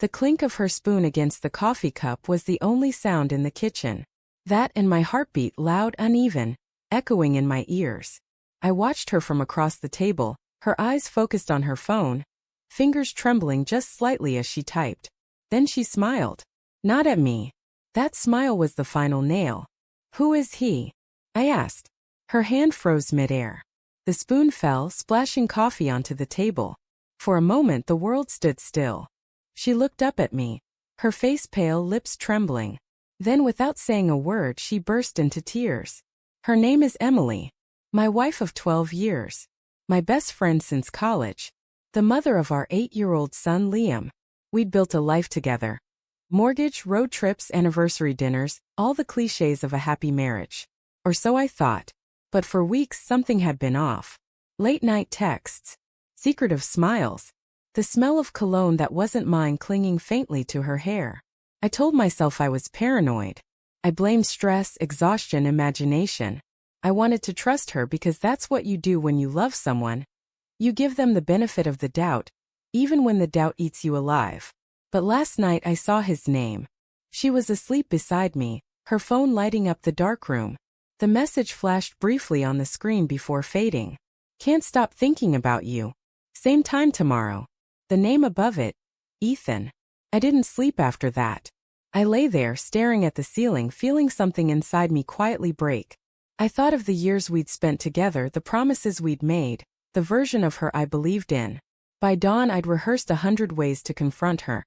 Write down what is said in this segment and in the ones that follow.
The clink of her spoon against the coffee cup was the only sound in the kitchen. That and my heartbeat, loud, uneven, echoing in my ears. I watched her from across the table, her eyes focused on her phone, fingers trembling just slightly as she typed. Then she smiled. Not at me. That smile was the final nail. Who is he? I asked. Her hand froze midair. The spoon fell, splashing coffee onto the table. For a moment the world stood still. She looked up at me, her face pale, lips trembling. Then without saying a word she burst into tears. Her name is Emily. My wife of 12 years. My best friend since college. The mother of our 8-year-old son Liam. We'd built a life together. Mortgage, road trips, anniversary dinners, all the clichés of a happy marriage. Or so I thought. But for weeks something had been off. Late-night texts. Secretive smiles. The smell of cologne that wasn't mine clinging faintly to her hair. I told myself I was paranoid. I blamed stress, exhaustion, imagination. I wanted to trust her because that's what you do when you love someone. You give them the benefit of the doubt, even when the doubt eats you alive. But last night I saw his name. She was asleep beside me, her phone lighting up the dark room. The message flashed briefly on the screen before fading. Can't stop thinking about you. Same time tomorrow. The name above it, Ethan. I didn't sleep after that. I lay there staring at the ceiling, feeling something inside me quietly break. I thought of the years we'd spent together, the promises we'd made, the version of her I believed in. By dawn I'd rehearsed 100 ways to confront her.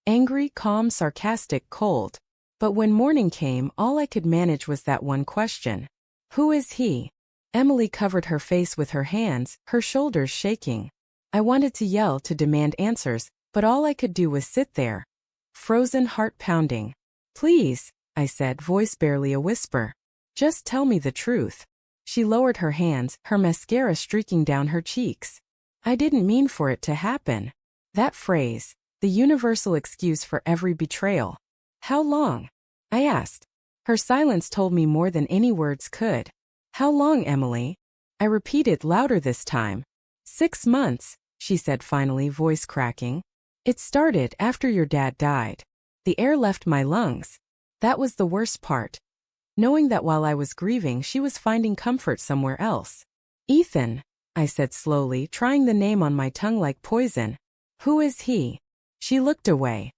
Angry, calm, sarcastic, cold. But when morning came, all I could manage was that one question. Who is he? Emily covered her face with her hands, her shoulders shaking. I wanted to yell, to demand answers, but all I could do was sit there. Frozen, heart pounding. Please, I said, voice barely a whisper. Just tell me the truth. She lowered her hands, her mascara streaking down her cheeks. I didn't mean for it to happen. That phrase, the universal excuse for every betrayal. How long? I asked. Her silence told me more than any words could. How long, Emily? I repeated louder this time. 6 months, she said finally, voice cracking. It started after your dad died. The air left my lungs. That was the worst part. Knowing that while I was grieving, she was finding comfort somewhere else. Ethan, I said slowly, trying the name on my tongue like poison. Who is he? She looked away.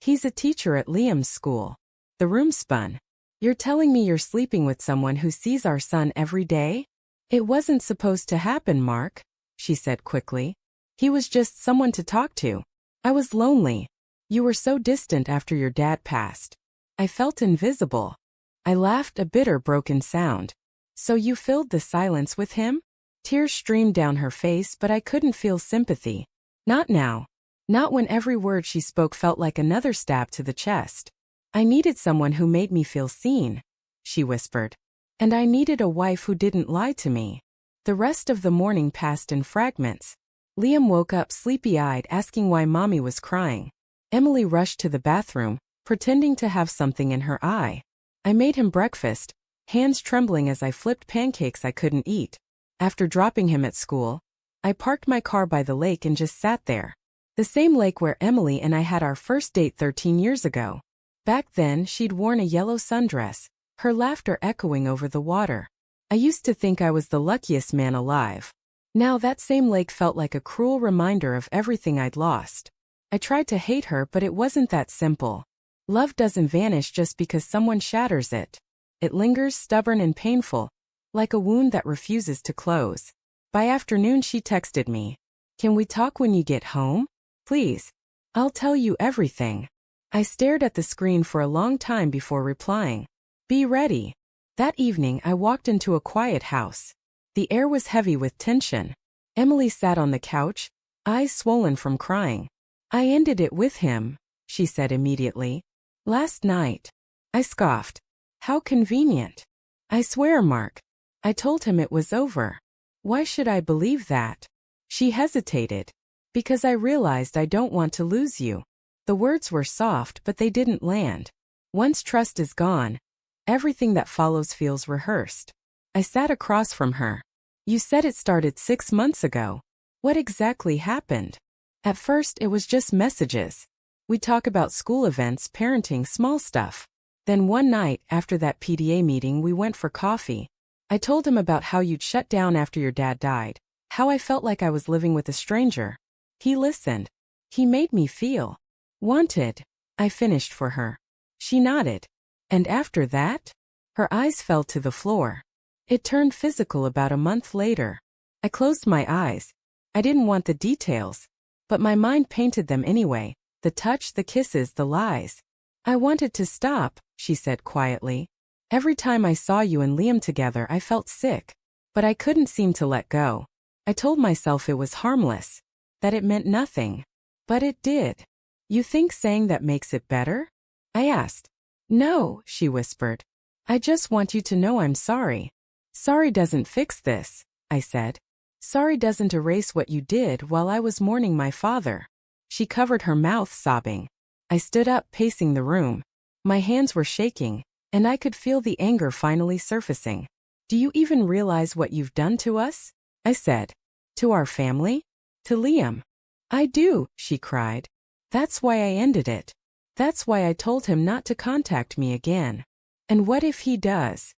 He's a teacher at Liam's school. The room spun. You're telling me you're sleeping with someone who sees our son every day? It wasn't supposed to happen, Mark, she said quickly. He was just someone to talk to. I was lonely. You were so distant after your dad passed. I felt invisible. I laughed, a bitter, broken sound. So you filled the silence with him? Tears streamed down her face, but I couldn't feel sympathy. Not now. Not when every word she spoke felt like another stab to the chest. I needed someone who made me feel seen, she whispered. And I needed a wife who didn't lie to me. The rest of the morning passed in fragments. Liam woke up sleepy-eyed, asking why Mommy was crying. Emily rushed to the bathroom, pretending to have something in her eye. I made him breakfast, hands trembling as I flipped pancakes I couldn't eat. After dropping him at school, I parked my car by the lake and just sat there. The same lake where Emily and I had our first date 13 years ago. Back then, she'd worn a yellow sundress, her laughter echoing over the water. I used to think I was the luckiest man alive. Now that same lake felt like a cruel reminder of everything I'd lost. I tried to hate her, but it wasn't that simple. Love doesn't vanish just because someone shatters it. It lingers, stubborn and painful, like a wound that refuses to close. By afternoon she texted me. Can we talk when you get home? Please. I'll tell you everything. I stared at the screen for a long time before replying. Be ready. That evening I walked into a quiet house. The air was heavy with tension. Emily sat on the couch, eyes swollen from crying. I ended it with him, she said immediately. Last night. I scoffed. How convenient. I swear, Mark. I told him it was over. Why should I believe that? She hesitated. Because I realized I don't want to lose you. The words were soft, but they didn't land. Once trust is gone, everything that follows feels rehearsed. I sat across from her. You said it started 6 months ago. What exactly happened? At first it was just messages. We talk about school events, parenting, small stuff. Then one night, after that PTA meeting, we went for coffee. I told him about how you'd shut down after your dad died, how I felt like I was living with a stranger. He listened. He made me feel wanted. I finished for her. She nodded. And after that? Her eyes fell to the floor. It turned physical about a month later. I closed my eyes. I didn't want the details, but my mind painted them anyway. The touch, the kisses, the lies. I wanted to stop, she said quietly. Every time I saw you and Liam together, I felt sick. But I couldn't seem to let go. I told myself it was harmless, that it meant nothing. But it did. You think saying that makes it better? I asked. No, she whispered. I just want you to know I'm sorry. Sorry doesn't fix this, I said. Sorry doesn't erase what you did while I was mourning my father. She covered her mouth, sobbing. I stood up, pacing the room. My hands were shaking, and I could feel the anger finally surfacing. Do you even realize what you've done to us? I said. To our family? To Liam. I do, she cried. That's why I ended it. That's why I told him not to contact me again. And what if he does?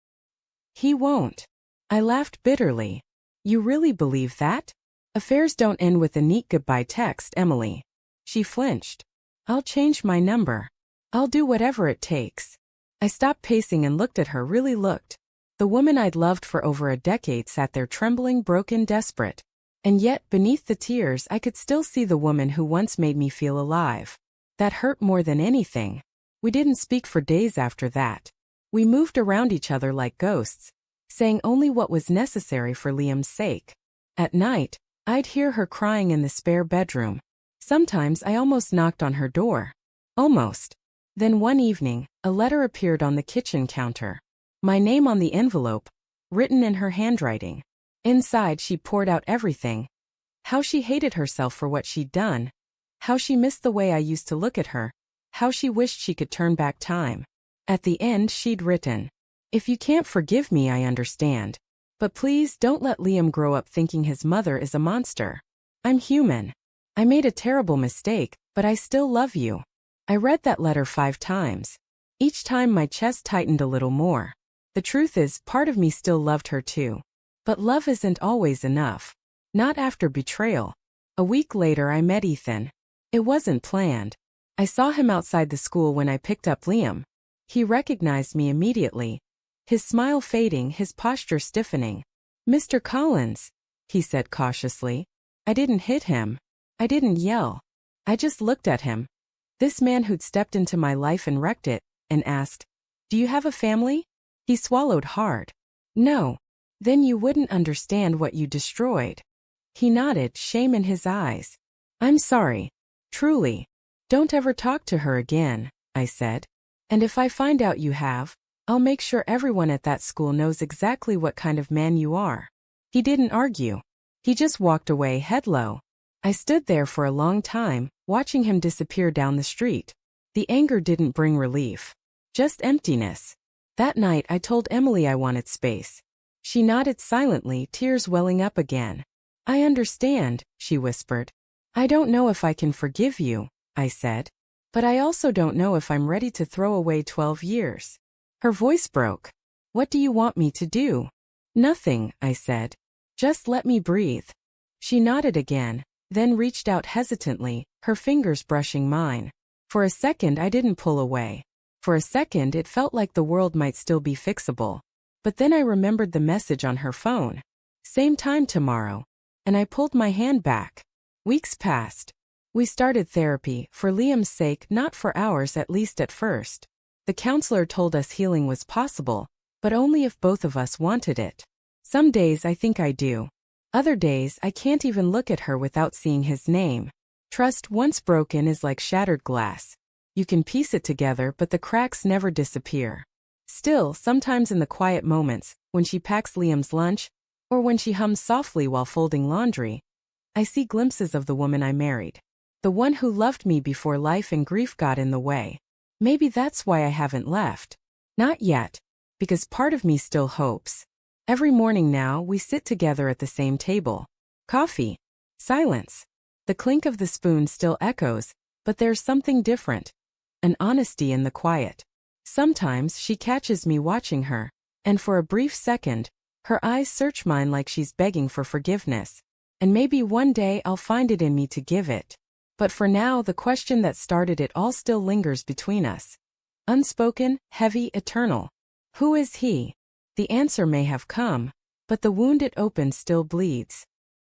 He won't. I laughed bitterly. You really believe that? Affairs don't end with a neat goodbye text, Emily. She flinched. I'll change my number. I'll do whatever it takes. I stopped pacing and looked at her, really looked. The woman I'd loved for over a decade sat there trembling, broken, desperate. And yet, beneath the tears, I could still see the woman who once made me feel alive. That hurt more than anything. We didn't speak for days after that. We moved around each other like ghosts, saying only what was necessary for Liam's sake. At night, I'd hear her crying in the spare bedroom. Sometimes I almost knocked on her door. Almost. Then one evening, a letter appeared on the kitchen counter. My name on the envelope, written in her handwriting. Inside, she poured out everything. How she hated herself for what she'd done. How she missed the way I used to look at her. How she wished she could turn back time. At the end, she'd written, If you can't forgive me, I understand. But please don't let Liam grow up thinking his mother is a monster. I'm human. I made a terrible mistake, but I still love you. I read that letter 5 times. Each time my chest tightened a little more. The truth is, part of me still loved her too. But love isn't always enough. Not after betrayal. A week later, I met Ethan. It wasn't planned. I saw him outside the school when I picked up Liam. He recognized me immediately. His smile fading, his posture stiffening. Mr. Collins, he said cautiously. I didn't hit him. I didn't yell. I just looked at him. This man who'd stepped into my life and wrecked it, and asked, Do you have a family? He swallowed hard. No. Then you wouldn't understand what you destroyed. He nodded, shame in his eyes. I'm sorry. Truly. Don't ever talk to her again, I said. And if I find out you have, I'll make sure everyone at that school knows exactly what kind of man you are. He didn't argue. He just walked away, head low. I stood there for a long time, watching him disappear down the street. The anger didn't bring relief. Just emptiness. That night I told Emily I wanted space. She nodded silently, tears welling up again. I understand, she whispered. I don't know if I can forgive you, I said. But I also don't know if I'm ready to throw away 12 years. Her voice broke. What do you want me to do? Nothing, I said. Just let me breathe. She nodded again, then reached out hesitantly, her fingers brushing mine. For a second I didn't pull away. For a second it felt like the world might still be fixable. But then I remembered the message on her phone. Same time tomorrow. And I pulled my hand back. Weeks passed. We started therapy, for Liam's sake, not for ours, at least at first. The counselor told us healing was possible, but only if both of us wanted it. Some days I think I do. Other days I can't even look at her without seeing his name. Trust once broken is like shattered glass. You can piece it together, but the cracks never disappear. Still, sometimes in the quiet moments, when she packs Liam's lunch, or when she hums softly while folding laundry, I see glimpses of the woman I married. The one who loved me before life and grief got in the way. Maybe that's why I haven't left. Not yet. Because part of me still hopes. Every morning now, we sit together at the same table. Coffee. Silence. The clink of the spoon still echoes, But there's something different. An honesty in the quiet. Sometimes she catches me watching her, and for a brief second, her eyes search mine like she's begging for forgiveness. And maybe one day I'll find it in me to give it. But for now, the question that started it all still lingers between us. Unspoken, heavy, eternal. Who is he? The answer may have come, but the wound it opened still bleeds.